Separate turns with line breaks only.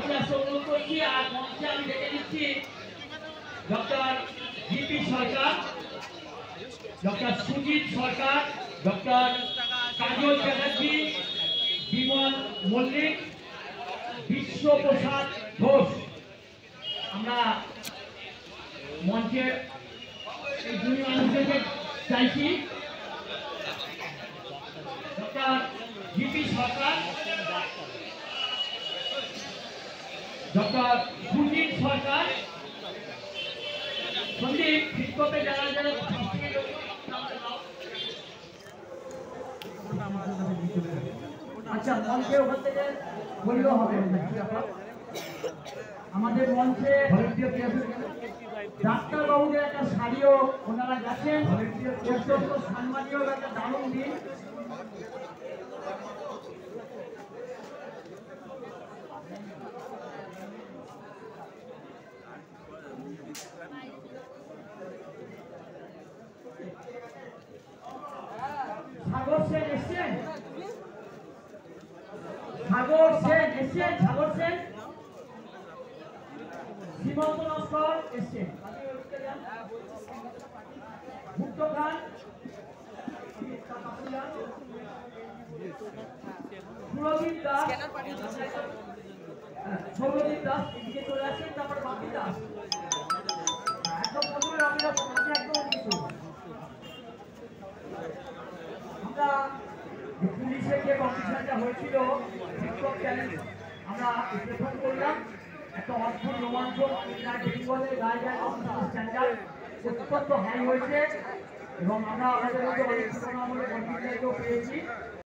মঞ্চে আসতে অনুরোধ করছি। আর মঞ্চে আমি ডেকে দিচ্ছি ডক্টর জিপি সরকার, ডক্টর সুজিত সরকার, ডক্টর কাজল ব্যানার্জি, বিমল মল্লিক, বিশ্বপ্রসাদ ঘোষ। আমরা মঞ্চে এই দুই মানুষদেরকে চাইছি। ডক্টর জিপি সরকার, ডক্টর সুজিত সরকার, সন্দীপ বিক্ষোভে যারা যারা আচ্ছা মঞ্চে ওখান থেকে বললেও হবে। আমাদের মঞ্চে ডাক্তারবাবুদের একটা শাড়িও ওনারা গেছেন, অত্যন্ত সম্মানীয় একটা দারুণ দিন। সাগর সেন এসছেন, সাগর সেন এসছেন, সাগর সেন, সীমন্ত নস্কর এসছেন, মুক্ত খান, সুরজিৎ দাস, সৌরজিৎ দাস এদিকে চলে আসছেন। তারপরে বাপি দাস, একদম প্রথমে বাপি দাস একদম কিছু। আমরা পুলিশের যে কম্পিটিশনটা হয়েছিল শিক্ষক চ্যালেঞ্জ আমরা প্রেফার করলাম। একটা অদ্ভুত রোমাঞ্চক বেঙ্গলের গায়ে গায়ে স্ট্যান্ডার্ড অত্যন্ত হাই হয়েছে এবং আমরা আমাদের মধ্যে অনেক পুরোনো আমলের কম্পিটিশনকেও পেয়েছি।